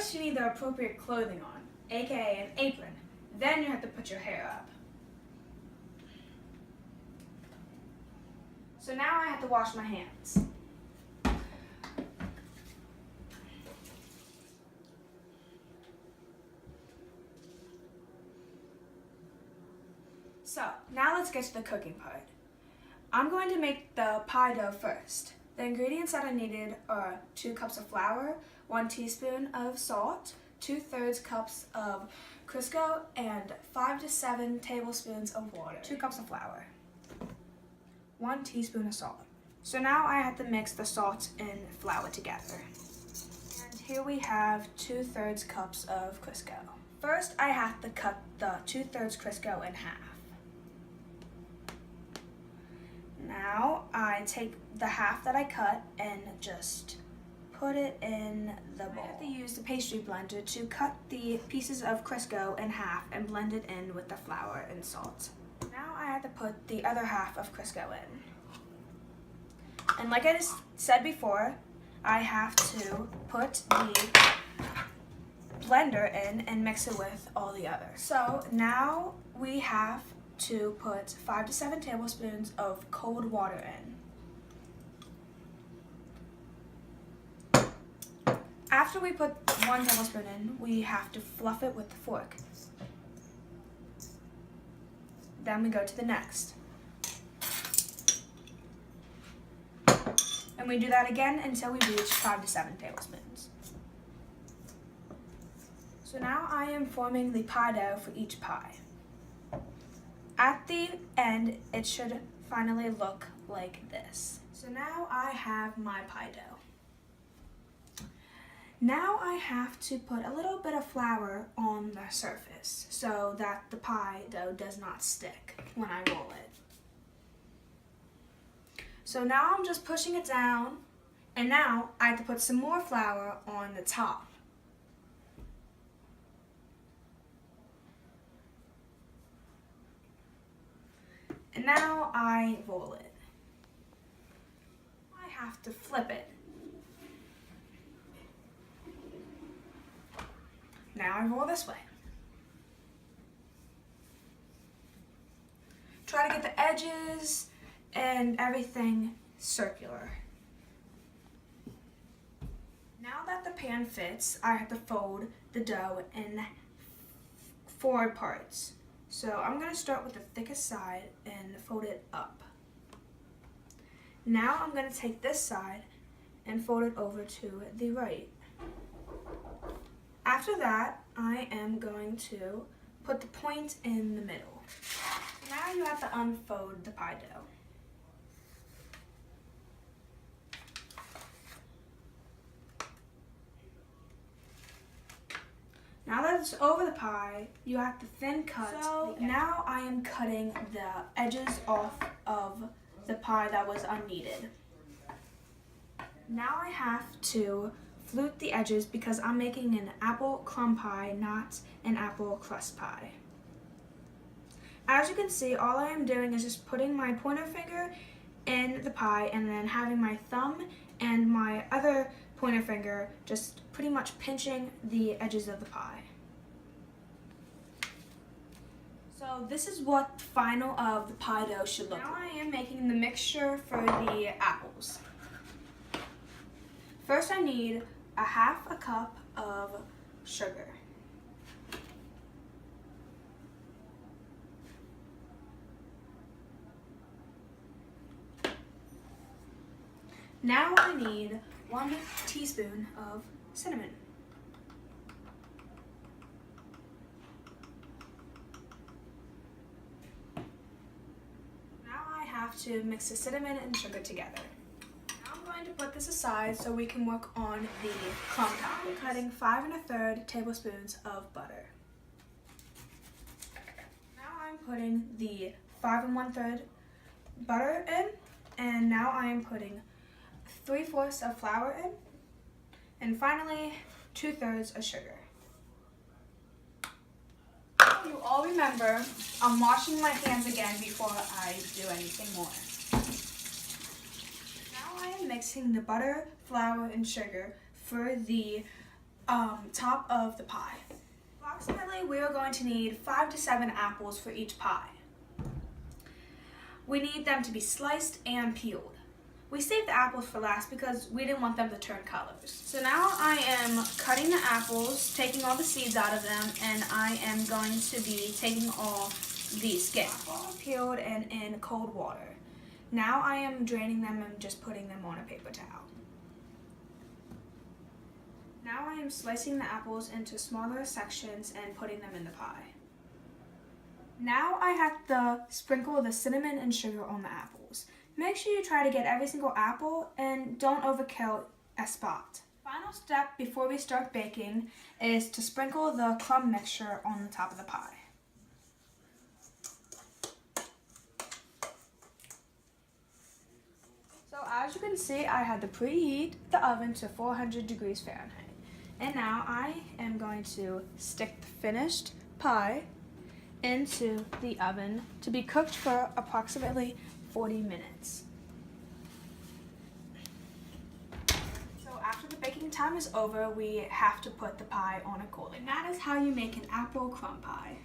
First, you need the appropriate clothing on, aka an apron. Then you have to put your hair up. So now I have to wash my hands. So now let's get to the cooking part. I'm going to make the pie dough first. The ingredients that I needed are 2 cups of flour, 1 teaspoon of salt, 2/3 cups of Crisco, and 5 to 7 tablespoons of water. 2 cups of flour, 1 teaspoon of salt. So now I have to mix the salt and flour together. And here we have 2/3 cups of Crisco. First, I have to cut the 2/3 Crisco in half. Now I take the half that I cut and just put it in the bowl. I have to use the pastry blender to cut the pieces of Crisco in half and blend it in with the flour and salt. Now I have to put the other half of Crisco in. And like I just said before, I have to put the blender in and mix it with all the others. So now we have to put 5 to 7 tablespoons of cold water in. After we put 1 tablespoon in, we have to fluff it with the fork. Then we go to the next. And we do that again until we reach 5 to 7 tablespoons. So now I am forming the pie dough for each pie. At the end, it should finally look like this. So now I have my pie dough. Now I have to put a little bit of flour on the surface so that the pie dough does not stick when I roll it. So now I'm just pushing it down, and now I have to put some more flour on the top. And now I roll it. I have to flip it. Now I roll this way. Try to get the edges and everything circular. Now that the pan fits, I have to fold the dough in 4 parts. So I'm going to start with the thickest side and fold it up. Now I'm going to take this side and fold it over to the right. After that, I am going to put the point in the middle. Now you have to unfold the pie dough. Now that it's over the pie, you have to thin cut. So now I am cutting the edges off of the pie that was unneeded. Now I have to flute the edges because I'm making an apple crumb pie, not an apple crust pie. As you can see, all I am doing is just putting my pointer finger in the pie and then having my thumb and my other pointer finger just pretty much pinching the edges of the pie. So this is what the final of the pie dough should look like. Now I am making the mixture for the apples. First I need a 1/2 cup of sugar. Now I need 1 teaspoon of cinnamon. Now I have to mix the cinnamon and sugar together. Now I'm going to put this aside so we can work on the crumb toppings. I'm cutting 5 1/3 tablespoons of butter. Now I'm putting the 5 1/3 butter in, and now I am putting 3/4 of flour in, and finally 2/3 of sugar. You all remember, I'm washing my hands again before I do anything more. Now I am mixing the butter, flour, and sugar for the top of the pie. Approximately, we are going to need 5 to 7 apples for each pie. We need them to be sliced and peeled. We saved the apples for last because we didn't want them to turn colors. So now I am cutting the apples, taking all the seeds out of them, and I am going to be taking off the skin. All peeled and in cold water. Now I am draining them and just putting them on a paper towel. Now I am slicing the apples into smaller sections and putting them in the pie. Now I have to sprinkle the cinnamon and sugar on the apples. Make sure you try to get every single apple and don't overkill a spot. Final step before we start baking is to sprinkle the crumb mixture on the top of the pie. So as you can see, I had to preheat the oven to 400 degrees Fahrenheit. And now I am going to stick the finished pie into the oven to be cooked for approximately 40 minutes. So after the baking time is over, we have to put the pie on a cooler. And that is how you make an apple crumb pie.